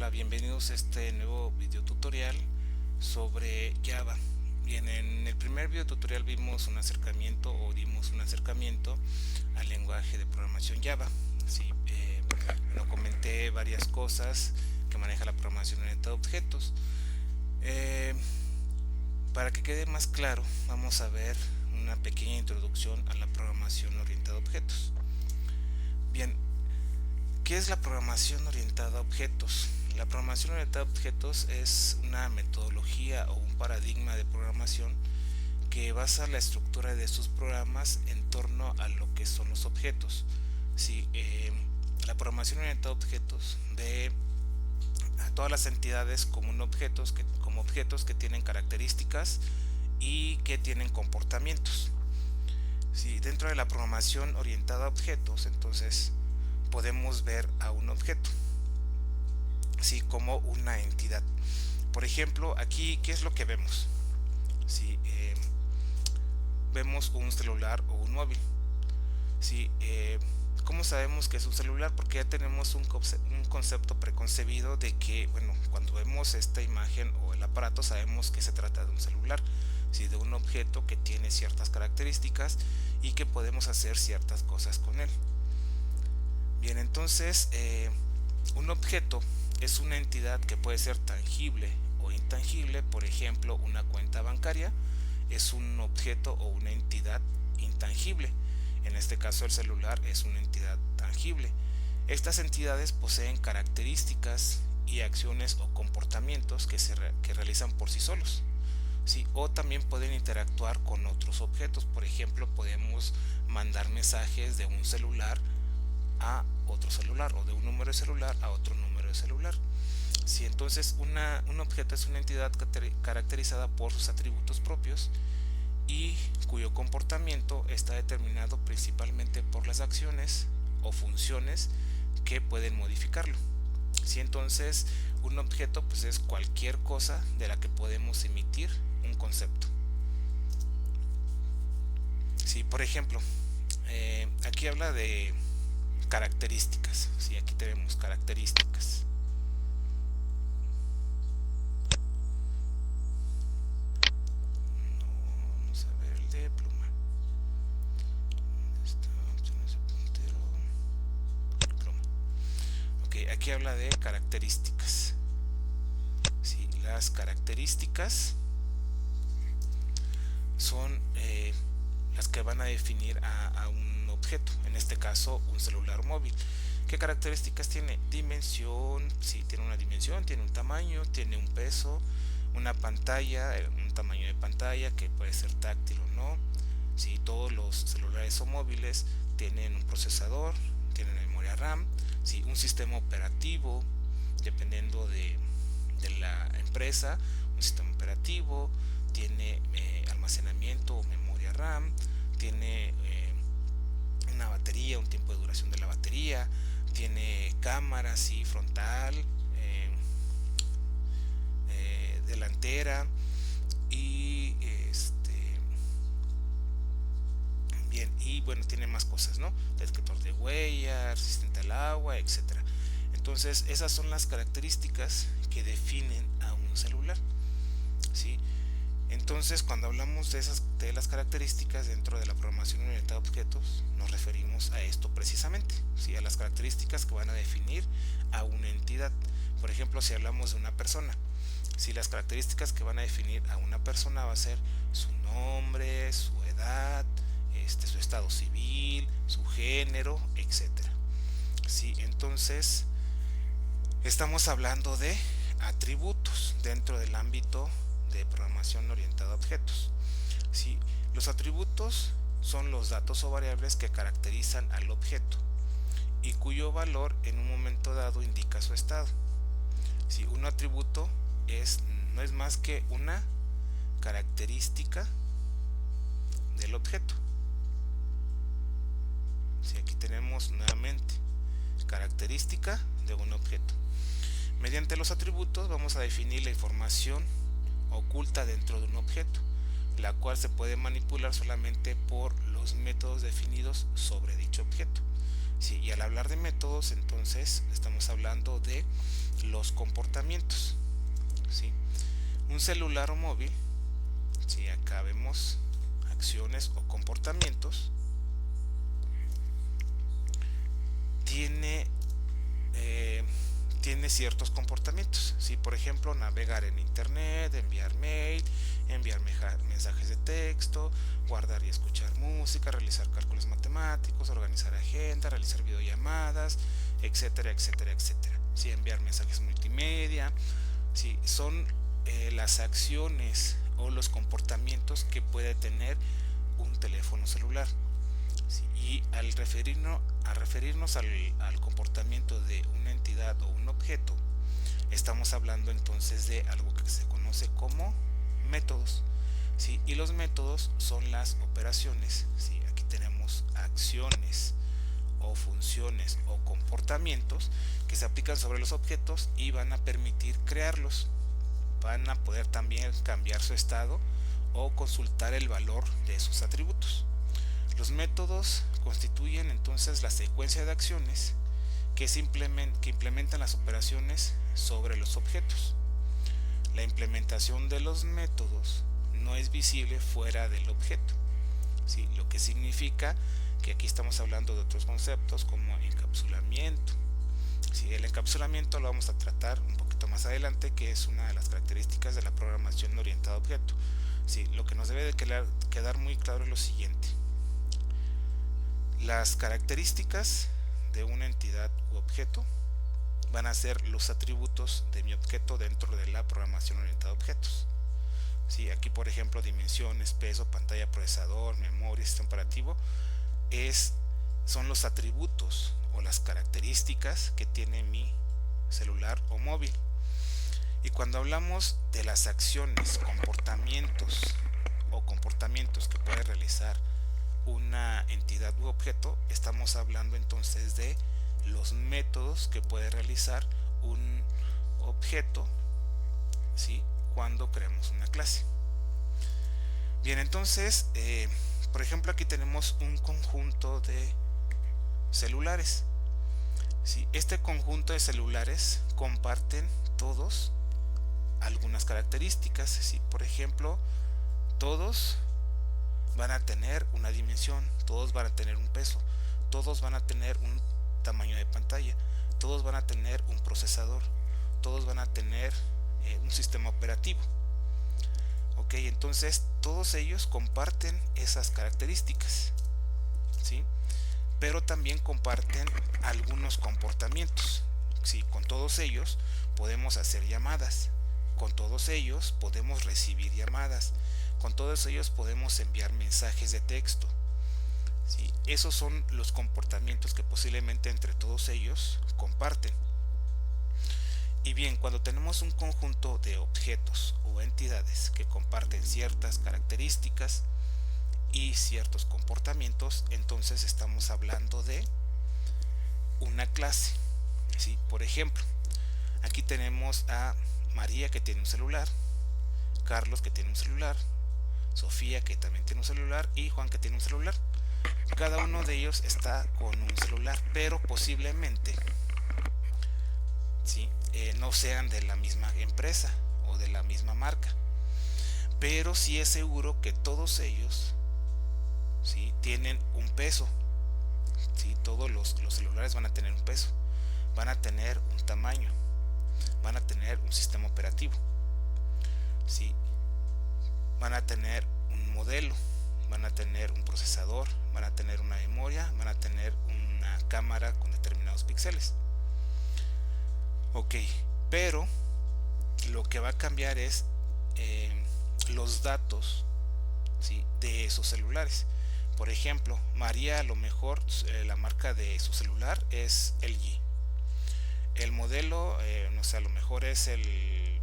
Hola, bienvenidos a este nuevo video tutorial sobre Java. Bien, en el primer video tutorial vimos un acercamiento o dimos un acercamiento al lenguaje de programación Java. Sí, comenté varias cosas que maneja la programación orientada a objetos. Para que quede más claro, vamos a ver una pequeña introducción a la programación orientada a objetos. Bien, ¿qué es la programación orientada a objetos? La programación orientada a objetos es una metodología o un paradigma de programación que basa la estructura de sus programas en torno a lo que son los objetos. ¿Sí? La programación orientada a objetos ve a todas las entidades como objetos que tienen características y que tienen comportamientos. ¿Sí? Dentro de la programación orientada a objetos, entonces podemos ver a un objeto, ¿sí? Como una entidad. Por ejemplo, aquí, ¿qué es lo que vemos? ¿Sí? Vemos un celular o un móvil. ¿Sí? ¿Cómo sabemos que es un celular? Porque ya tenemos un concepto preconcebido de que, bueno, cuando vemos esta imagen o el aparato sabemos que se trata de un celular, ¿sí? De un objeto que tiene ciertas características y que podemos hacer ciertas cosas con él. Bien, entonces un objeto es una entidad que puede ser tangible o intangible. Por ejemplo, una cuenta bancaria es un objeto o una entidad intangible. En este caso el celular es una entidad tangible. Estas entidades poseen características y acciones o comportamientos que realizan por sí solos. ¿Sí? O también pueden interactuar con otros objetos. Por ejemplo, podemos mandar mensajes de un celular a otro celular o de un número de celular a otro número de celular. Si entonces un objeto es una entidad caracterizada por sus atributos propios y cuyo comportamiento está determinado principalmente por las acciones o funciones que pueden modificarlo. Si entonces un objeto pues es cualquier cosa de la que podemos emitir un concepto. Si por ejemplo aquí habla de características. Sí, aquí tenemos características. No, vamos a ver el de pluma. ¿Dónde está? Opciones de puntero. Pluma. Ok, aquí habla de características. Sí, las características son las que van a definir a un objeto, en este caso un celular móvil. ¿Qué características tiene? Dimensión, sí, tiene una dimensión, tiene un tamaño, tiene un peso, una pantalla, un tamaño de pantalla que puede ser táctil o no. Sí, todos los celulares o móviles tienen un procesador, tienen memoria RAM, sí, un sistema operativo, dependiendo de la empresa, un sistema operativo, tiene almacenamiento o memoria RAM, tiene una batería, un tiempo de duración de la batería, tiene cámara, sí, frontal, delantera y bien, y bueno, tiene más cosas, ¿no? Detector de huella, resistente al agua, etcétera. Entonces, esas son las características que definen a un celular, ¿sí? Entonces, cuando hablamos de las características dentro de la programación orientada a objetos, nos referimos a esto precisamente, ¿sí? A las características que van a definir a una entidad. Por ejemplo, si hablamos de una persona, ¿sí? Las características que van a definir a una persona va a ser su nombre, su edad, su estado civil, su género, etcétera. ¿Sí? Entonces, estamos hablando de atributos dentro del ámbito de programación orientada a objetos. ¿Sí? Los atributos son los datos o variables que caracterizan al objeto y cuyo valor en un momento dado indica su estado. ¿Sí? Un atributo no es más que una característica del objeto. ¿Sí? Aquí tenemos nuevamente característica de un objeto. Mediante los atributos vamos a definir la información oculta dentro de un objeto, la cual se puede manipular solamente por los métodos definidos sobre dicho objeto. Sí, y al hablar de métodos, entonces estamos hablando de los comportamientos, ¿sí? Un celular o móvil, si acá vemos acciones o comportamientos, tiene ciertos comportamientos, ¿sí? Por ejemplo, navegar en internet, enviar mail, enviar mensajes de texto, guardar y escuchar música, realizar cálculos matemáticos, organizar agenda, realizar videollamadas, etcétera, etcétera, etcétera, ¿sí? Enviar mensajes multimedia, ¿sí? Son las acciones o los comportamientos que puede tener un teléfono celular. Sí, y al referirnos al comportamiento de una entidad o un objeto, estamos hablando entonces de algo que se conoce como métodos. ¿Sí? Y los métodos son las operaciones. ¿Sí? Aquí tenemos acciones o funciones o comportamientos que se aplican sobre los objetos y van a permitir crearlos. Van a poder también cambiar su estado o consultar el valor de sus atributos. Los métodos constituyen entonces la secuencia de acciones que implementan las operaciones sobre los objetos. La implementación de los métodos no es visible fuera del objeto, ¿sí? Lo que significa que aquí estamos hablando de otros conceptos como encapsulamiento. ¿Sí? El encapsulamiento lo vamos a tratar un poquito más adelante, que es una de las características de la programación orientada a objeto. ¿Sí? Lo que nos debe de quedar muy claro es lo siguiente. Las características de una entidad u objeto van a ser los atributos de mi objeto dentro de la programación orientada a objetos. ¿Sí? Aquí, por ejemplo, dimensiones, peso, pantalla, procesador, memoria, sistema operativo, son los atributos o las características que tiene mi celular o móvil. Y cuando hablamos de las acciones, comportamientos que puede realizar una entidad u objeto, estamos hablando entonces de los métodos que puede realizar un objeto, ¿sí? Cuando creamos una clase. Bien, entonces, por ejemplo, aquí tenemos un conjunto de celulares. ¿Sí? Este conjunto de celulares comparten todos algunas características. ¿Sí? Por ejemplo, todos van a tener una dimensión, todos van a tener un peso, todos van a tener un tamaño de pantalla, todos van a tener un procesador, todos van a tener un sistema operativo. Ok, entonces todos ellos comparten esas características, ¿sí? Pero también comparten algunos comportamientos. ¿Sí? Con todos ellos podemos hacer llamadas, con todos ellos podemos recibir llamadas, con todos ellos podemos enviar mensajes de texto. ¿Sí? Esos son los comportamientos que posiblemente entre todos ellos comparten. Y bien, cuando tenemos un conjunto de objetos o entidades que comparten ciertas características y ciertos comportamientos, entonces estamos hablando de una clase. ¿Sí? Por ejemplo, aquí tenemos a María, que tiene un celular, Carlos, que tiene un celular, Sofía, que también tiene un celular, y Juan, que tiene un celular. Cada uno de ellos está con un celular, pero posiblemente, ¿sí? No sean de la misma empresa o de la misma marca, pero sí es seguro que todos ellos, ¿sí? Tienen un peso. ¿Sí? Todos los celulares van a tener un peso, van a tener un tamaño, van a tener un sistema operativo, ¿sí? Van a tener un modelo, van a tener un procesador, van a tener una memoria, van a tener una cámara con determinados píxeles. Ok, pero lo que va a cambiar es los datos, ¿sí? De esos celulares. Por ejemplo, María, a lo mejor la marca de su celular es LG. El modelo, no sé, a lo mejor es el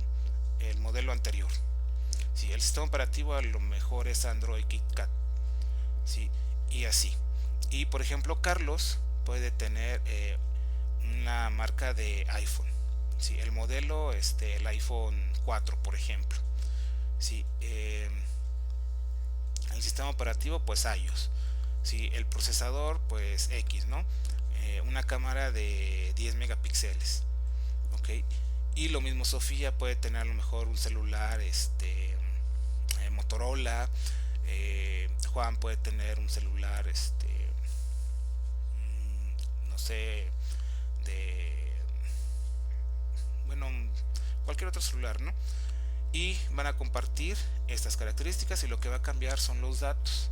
modelo anterior. ¿Sí? El sistema operativo a lo mejor es Android KitKat. ¿Sí? Y así. Y por ejemplo, Carlos puede tener una marca de iPhone. ¿Sí? El modelo, el iPhone 4, por ejemplo. ¿Sí? El sistema operativo, pues iOS. ¿Sí? El procesador, pues X, ¿no? Una cámara de 10 megapíxeles. ¿Ok? Y lo mismo Sofía puede tener a lo mejor un celular Motorola. Juan puede tener un celular no sé, de, bueno, cualquier otro celular, ¿no? Y van a compartir estas características, y lo que va a cambiar son los datos,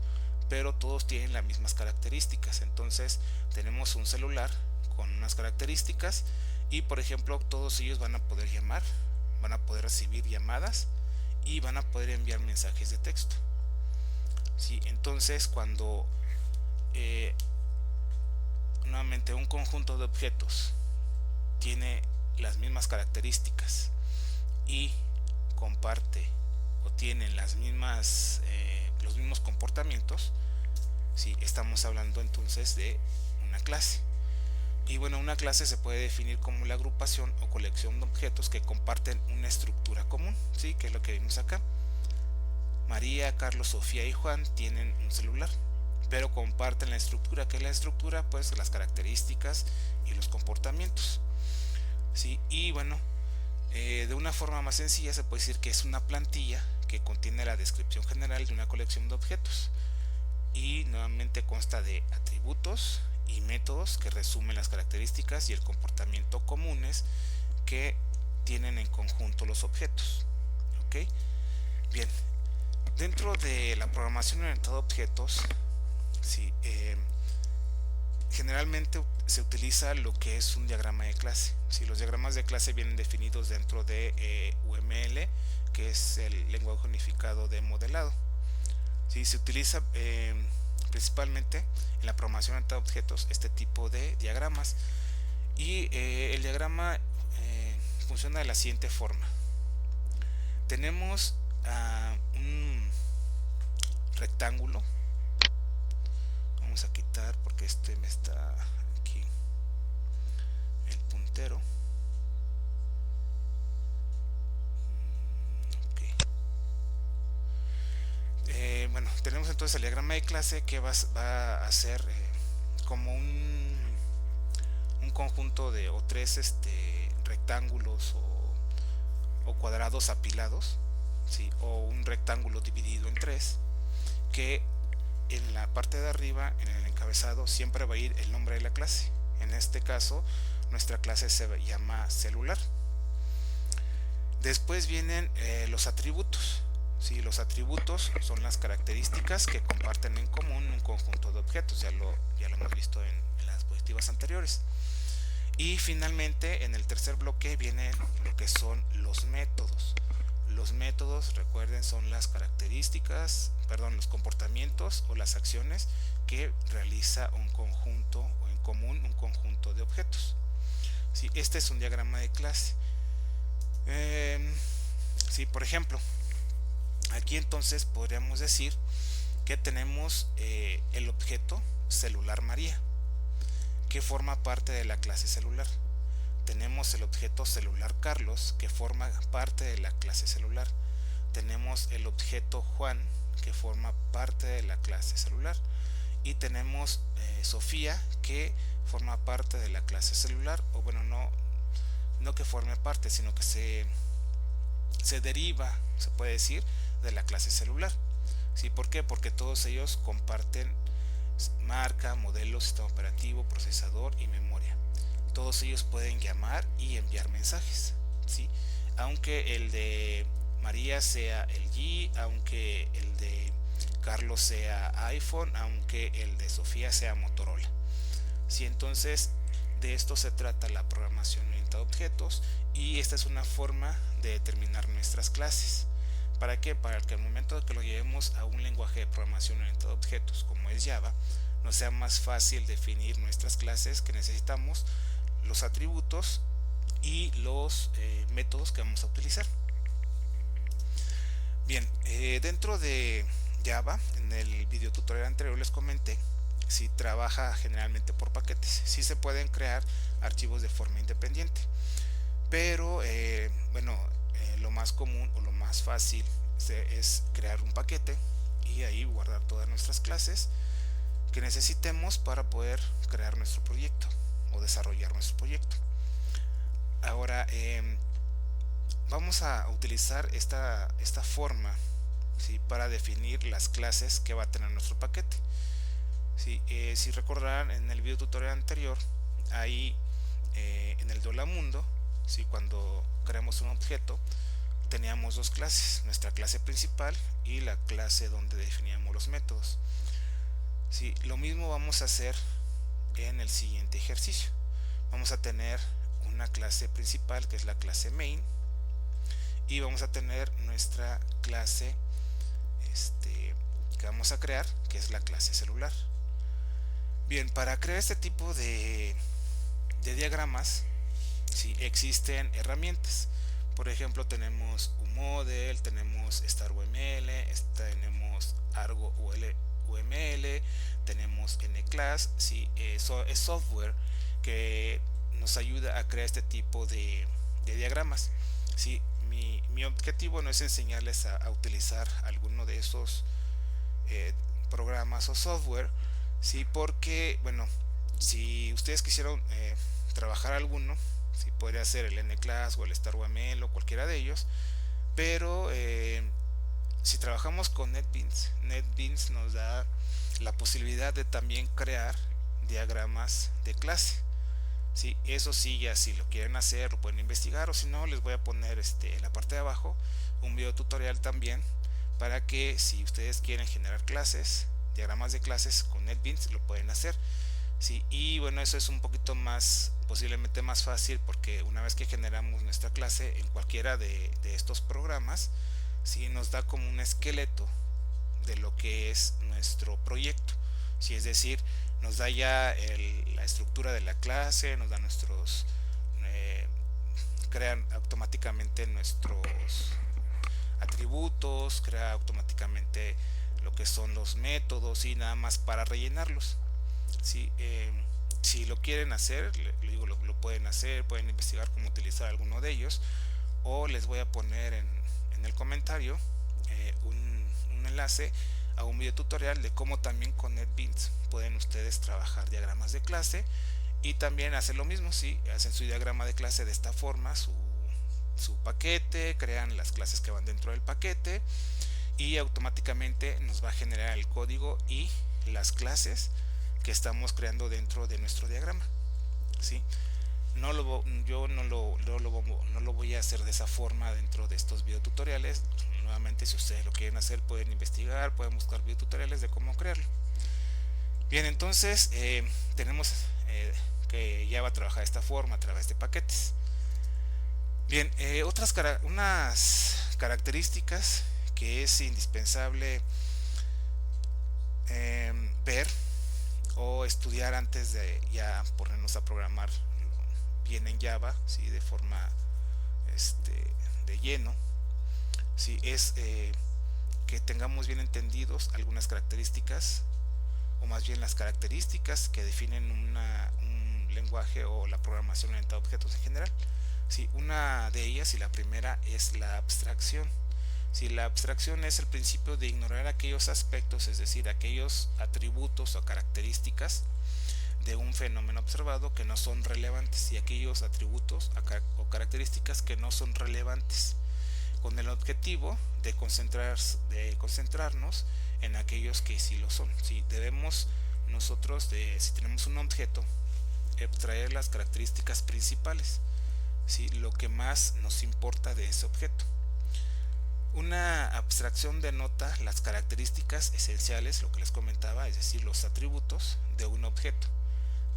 pero todos tienen las mismas características. Entonces tenemos un celular con unas características, y por ejemplo todos ellos van a poder llamar, van a poder recibir llamadas y van a poder enviar mensajes de texto. ¿Sí? Entonces cuando nuevamente un conjunto de objetos tiene las mismas características y comparte o tienen los mismos comportamientos, ¿sí? Estamos hablando entonces de una clase. Y bueno, una clase se puede definir como la agrupación o colección de objetos que comparten una estructura común, ¿sí? Que es lo que vimos acá. María, Carlos, Sofía y Juan tienen un celular, pero comparten la estructura. ¿Qué es la estructura? Pues las características y los comportamientos, ¿sí? Y bueno, de una forma más sencilla se puede decir que es una plantilla que contiene la descripción general de una colección de objetos, y nuevamente consta de atributos y métodos que resumen las características y el comportamiento comunes que tienen en conjunto los objetos. ¿Ok? Bien, dentro de la programación orientada a objetos, sí, generalmente se utiliza lo que es un diagrama de clase. Si los diagramas de clase vienen definidos dentro de UML, que es el lenguaje unificado de modelado. ¿Sí? Se utiliza principalmente en la programación orientada a objetos este tipo de diagramas, y el diagrama funciona de la siguiente forma. Tenemos un rectángulo. Vamos a quitar porque me está aquí el puntero. Okay. Bueno, tenemos entonces el diagrama de clase que va a ser como un conjunto de o tres rectángulos o cuadrados apilados, ¿sí? O un rectángulo dividido en tres, que en la parte de arriba, en el encabezado, siempre va a ir el nombre de la clase. En este caso, nuestra clase se llama celular. Después vienen los atributos. ¿Sí? Los atributos son las características que comparten en común un conjunto de objetos. Ya lo hemos visto en las diapositivas anteriores. Y finalmente, en el tercer bloque vienen lo que son los métodos. Los métodos, recuerden, son las características, los comportamientos o las acciones que realiza un conjunto o en común un conjunto de objetos. ¿Sí? Este es un diagrama de clase. Sí, por ejemplo, aquí entonces podríamos decir que tenemos el objeto celular María, que forma parte de la clase celular. Tenemos el objeto celular Carlos, que forma parte de la clase celular. Tenemos el objeto Juan, que forma parte de la clase celular. Y tenemos Sofía, que forma parte de la clase celular. O bueno, no que forme parte, sino que se deriva, se puede decir, de la clase celular. ¿Sí? ¿Por qué? Porque todos ellos comparten marca, modelo, sistema operativo, procesador y memoria. Todos ellos pueden llamar y enviar mensajes, ¿sí? Aunque el de María sea LG, aunque el de Carlos sea iPhone, aunque el de Sofía sea Motorola. ¿Sí? Entonces, de esto se trata la programación orientada a objetos, y esta es una forma de determinar nuestras clases. ¿Para qué? Para que al momento de que lo llevemos a un lenguaje de programación orientada a objetos como es Java, nos sea más fácil definir nuestras clases que necesitamos, los atributos y los métodos que vamos a utilizar. Bien, dentro de Java, en el video tutorial anterior les comenté, si trabaja generalmente por paquetes. Sí se pueden crear archivos de forma independiente, pero lo más común o lo más fácil es crear un paquete y ahí guardar todas nuestras clases que necesitemos para poder crear nuestro proyecto o desarrollar nuestro proyecto. Ahora, vamos a utilizar esta forma, ¿sí?, para definir las clases que va a tener nuestro paquete. ¿Sí? Si recordarán, en el video tutorial anterior, ahí en el de Hola Mundo, ¿sí?, cuando creamos un objeto, teníamos dos clases, nuestra clase principal y la clase donde definíamos los métodos. ¿Sí? Lo mismo vamos a hacer en el siguiente ejercicio. Vamos a tener una clase principal, que es la clase main, y vamos a tener nuestra clase que vamos a crear, que es la clase celular. Bien, para crear este tipo de diagramas, ¿sí?, existen herramientas. Por ejemplo, tenemos UModel, tenemos StarUML, tenemos Argo UML, tenemos NClass. ¿Sí? Eso es software que nos ayuda a crear este tipo de diagramas. ¿Sí? Mi objetivo no es enseñarles a utilizar alguno de esos programas o software, ¿sí?, porque, bueno, si ustedes quisieran trabajar alguno, ¿sí?, podría ser el NClass o el StarUML o cualquiera de ellos, pero si trabajamos con NetBeans nos da la posibilidad de también crear diagramas de clase. ¿Sí? Eso sí, ya si lo quieren hacer lo pueden investigar, o si no, les voy a poner en la parte de abajo un video tutorial también, para que si ustedes quieren generar clases, diagramas de clases con NetBeans, lo pueden hacer. ¿Sí? Y bueno, eso es un poquito más, posiblemente más fácil, porque una vez que generamos nuestra clase en cualquiera de estos programas, ¿sí?, nos da como un esqueleto de lo que es nuestro proyecto. ¿Sí? Es decir, nos da ya la estructura de la clase, nos da crean automáticamente nuestros atributos, crea automáticamente lo que son los métodos, y nada más para rellenarlos. ¿Sí? Si lo quieren hacer, lo pueden hacer, pueden investigar cómo utilizar alguno de ellos, o les voy a poner en el comentario un enlace a un video tutorial de cómo también con NetBeans pueden ustedes trabajar diagramas de clase y también hacer lo mismo. ¿Sí? Hacen su diagrama de clase de esta forma, su paquete, crean las clases que van dentro del paquete, y automáticamente nos va a generar el código y las clases que estamos creando dentro de nuestro diagrama. ¿Sí? Yo no lo voy a hacer de esa forma dentro de estos videotutoriales. Nuevamente, si ustedes lo quieren hacer, pueden investigar, pueden buscar videotutoriales de cómo crearlo. Bien, entonces tenemos que ya va a trabajar de esta forma a través de paquetes. Bien, unas características que es indispensable ver o estudiar antes de ya ponernos a programar bien en Java, ¿sí?, de forma de lleno. ¿Sí? Es que tengamos bien entendidos algunas características, o más bien las características que definen un lenguaje o la programación orientada a objetos en general. ¿Sí? Una de ellas, y la primera, es la abstracción. ¿Sí? La abstracción es el principio de ignorar aquellos aspectos, es decir, aquellos atributos o características de un fenómeno observado que no son relevantes, y aquellos atributos o características que no son relevantes, con el objetivo de concentrarnos en aquellos que sí lo son. ¿Sí? Debemos nosotros, si tenemos un objeto, extraer las características principales, ¿sí?, lo que más nos importa de ese objeto. Una abstracción denota las características esenciales, lo que les comentaba, es decir, los atributos de un objeto,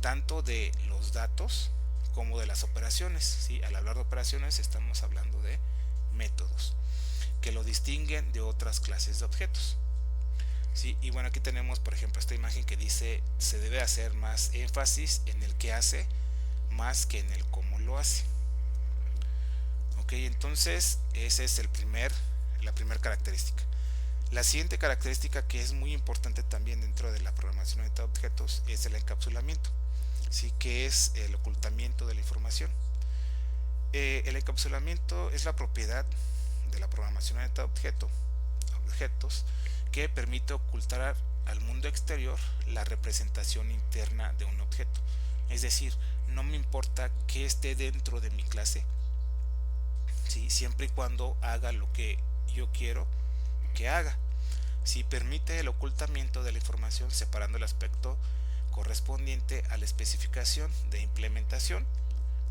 tanto de los datos como de las operaciones. ¿Sí? Al hablar de operaciones estamos hablando de métodos que lo distinguen de otras clases de objetos. ¿Sí? Y bueno, aquí tenemos, por ejemplo, esta imagen que dice: se debe hacer más énfasis en el que hace más que en el cómo lo hace. Ok, entonces esa es la primera característica. La siguiente característica, que es muy importante también dentro de la programación orientada a objetos, es el encapsulamiento. ¿Sí? Que es el ocultamiento de la información. El encapsulamiento es la propiedad de la programación orientada a objetos, que permite ocultar al mundo exterior la representación interna de un objeto. Es decir, no me importa que esté dentro de mi clase, ¿sí? Siempre y cuando haga lo que yo quiero que haga. Si permite el ocultamiento de la información separando el aspecto correspondiente a la especificación de implementación.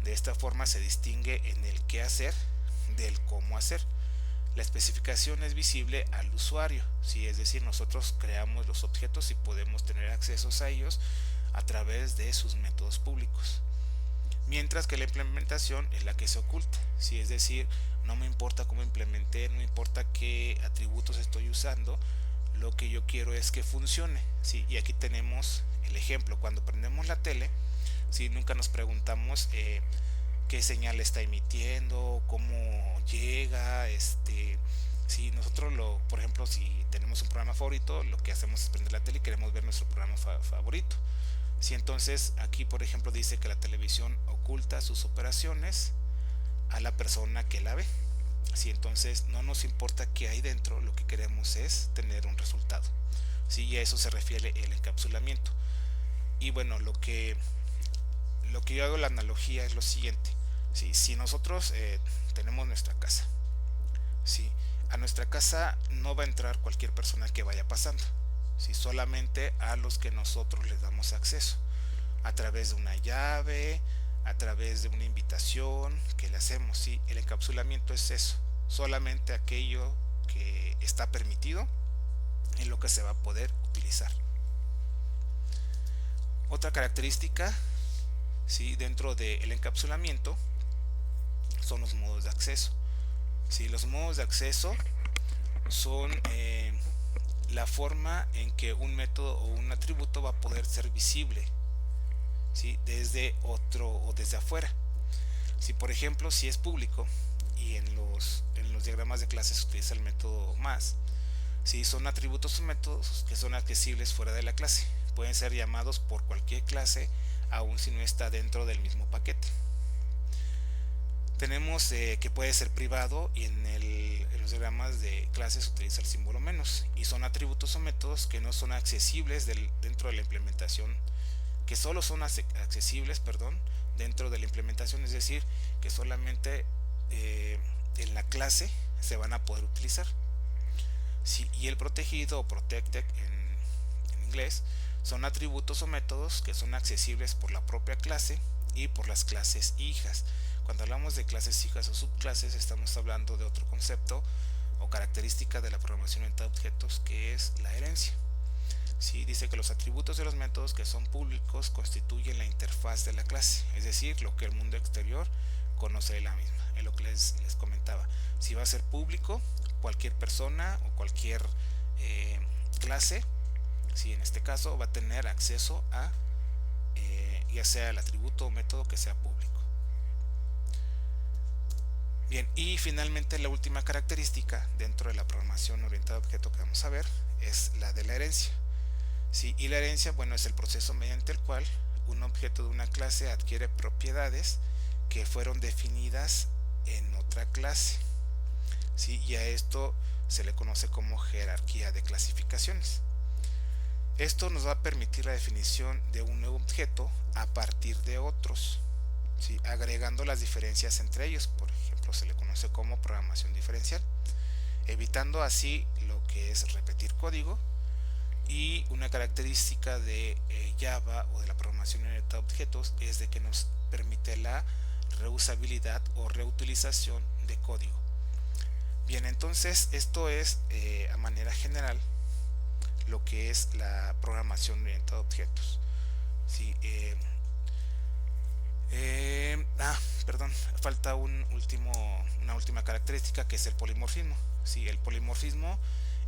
De esta forma se distingue en el qué hacer del cómo hacer. La especificación es visible al usuario, ¿sí? Es decir, nosotros creamos los objetos y podemos tener accesos a ellos a través de sus métodos públicos. Mientras que la implementación es la que se oculta, ¿sí? Es decir, no me importa cómo implementé, no me importa qué atributos estoy usando, lo que yo quiero es que funcione, ¿sí? Y aquí tenemos el ejemplo. Cuando prendemos la tele, ¿sí? Nunca nos preguntamos qué señal está emitiendo, cómo llega, si nosotros por ejemplo, si tenemos un programa favorito, lo que hacemos es prender la tele y queremos ver nuestro programa favorito. Si entonces aquí, por ejemplo, dice que la televisión oculta sus operaciones a la persona que la ve. Si entonces no nos importa qué hay dentro, lo que queremos es tener un resultado. Sí, y a eso se refiere el encapsulamiento. Y bueno, lo que yo hago la analogía es lo siguiente. ¿Sí? Si nosotros tenemos nuestra casa, ¿sí? A nuestra casa no va a entrar cualquier persona que vaya pasando, ¿sí? Solamente a los que nosotros les damos acceso, a través de una llave, a través de una invitación que le hacemos, ¿sí? El encapsulamiento es eso, solamente aquello que está permitido en lo que se va a poder utilizar. Otra característica, ¿sí? Dentro del encapsulamiento son los modos de acceso. ¿Sí? Los modos de acceso son la forma en que un método o un atributo va a poder ser visible, ¿sí? Desde otro o desde afuera. Si por ejemplo, si es público y en los diagramas de clase se utiliza el método más, ¿sí? Son atributos o métodos que son accesibles fuera de la clase. Pueden ser llamados por cualquier clase, aun si no está dentro del mismo paquete. Tenemos que puede ser privado y en los diagramas de clases se utiliza el símbolo menos, y son atributos o métodos que no son accesibles dentro de la implementación, que solo son accesibles, dentro de la implementación, es decir, que solamente en la clase se van a poder utilizar. Sí, y el protegido o protected en inglés son atributos o métodos que son accesibles por la propia clase y por las clases hijas. Cuando hablamos de clases hijas o subclases, estamos hablando de otro concepto o característica de la programación orientada a objetos, que es la herencia. Sí, dice que los atributos de los métodos que son públicos constituyen la interfaz de la clase, es decir, lo que el mundo exterior conoce de la misma. Es lo que les comentaba. Si va a ser público, cualquier persona o cualquier clase, si en este caso va a tener acceso a ya sea el atributo o método que sea público. Bien, y finalmente la última característica dentro de la programación orientada a objeto que vamos a ver es la de la herencia. ¿Sí? Y la herencia, bueno, es el proceso mediante el cual un objeto de una clase adquiere propiedades que fueron definidas en otra clase. ¿Sí? Y a esto se le conoce como jerarquía de clasificaciones. Esto nos va a permitir la definición de un nuevo objeto a partir de otros, ¿sí? Agregando las diferencias entre ellos. Por ejemplo, se le conoce como programación diferencial, evitando así lo que es repetir código. Y una característica de Java o de la programación orientada a objetos es de que nos permite la reusabilidad o reutilización de código. Bien, entonces esto es a manera general lo que es la programación orientada a objetos. ¿Sí? Falta una última característica, que es el polimorfismo. ¿Sí? El polimorfismo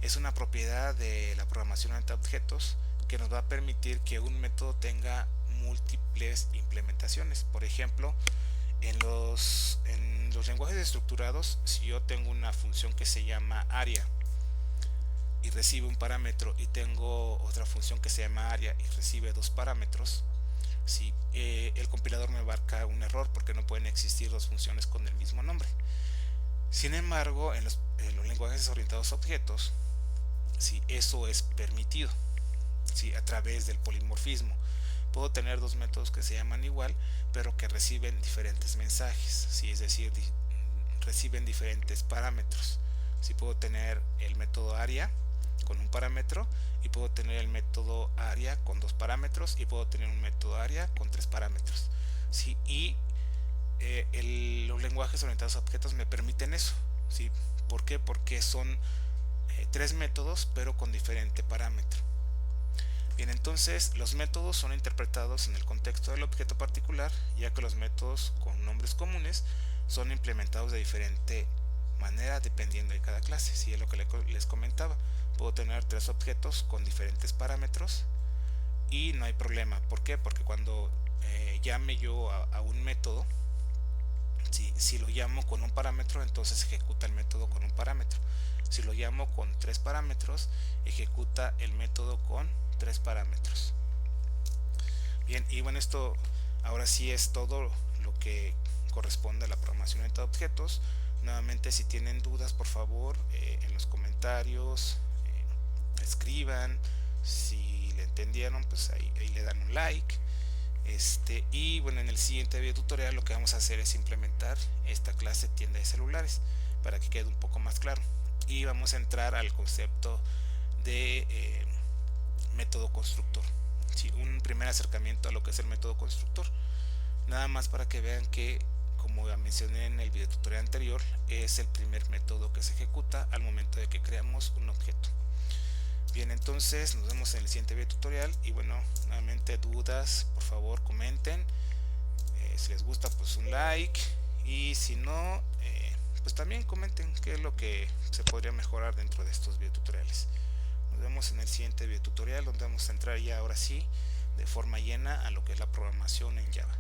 es una propiedad de la programación orientada a objetos que nos va a permitir que un método tenga múltiples implementaciones. Por ejemplo, en los lenguajes estructurados, si yo tengo una función que se llama área y recibe un parámetro, y tengo otra función que se llama área y recibe dos parámetros, ¿sí? El compilador me marca un error porque no pueden existir dos funciones con el mismo nombre. Sin embargo, en los lenguajes orientados a objetos, ¿sí? Eso es permitido, ¿sí? A través del polimorfismo. Puedo tener dos métodos que se llaman igual, pero que reciben diferentes mensajes, ¿sí? Es decir, reciben diferentes parámetros. Si puedo tener el método ARIA con un parámetro, y puedo tener el método ARIA con dos parámetros, y puedo tener un método ARIA con tres parámetros. ¿Sí? Y los lenguajes orientados a objetos me permiten eso. ¿Sí? ¿Por qué? Porque son tres métodos pero con diferente parámetro. Bien, entonces los métodos son interpretados en el contexto del objeto particular, ya que los métodos con nombres comunes son implementados de diferente manera dependiendo de cada clase. Si es lo que les comentaba, puedo tener tres objetos con diferentes parámetros y no hay problema. ¿Por qué? Porque cuando llame yo a un método, si lo llamo con un parámetro, entonces ejecuta el método con un parámetro. Si lo llamo con tres parámetros, ejecuta el método con tres parámetros. Bien, y bueno, esto ahora sí es todo lo que corresponde a la programación orientada a objetos. Nuevamente, si tienen dudas, por favor, en los comentarios escriban. Si le entendieron, pues ahí le dan un like. Y bueno, en el siguiente video tutorial lo que vamos a hacer es implementar esta clase tienda de celulares para que quede un poco más claro, y vamos a entrar al concepto de método constructor. ¿Sí? Un primer acercamiento a lo que es el método constructor, nada más para que vean que, como mencioné en el video tutorial anterior, es el primer método que se ejecuta al momento de que creamos un objeto. Bien, entonces nos vemos en el siguiente video tutorial, y bueno, nuevamente dudas, por favor comenten. Si les gusta, pues un like, y si no, pues también comenten qué es lo que se podría mejorar dentro de estos video tutoriales. Nos vemos en el siguiente video tutorial, donde vamos a entrar ya ahora sí de forma llena a lo que es la programación en Java.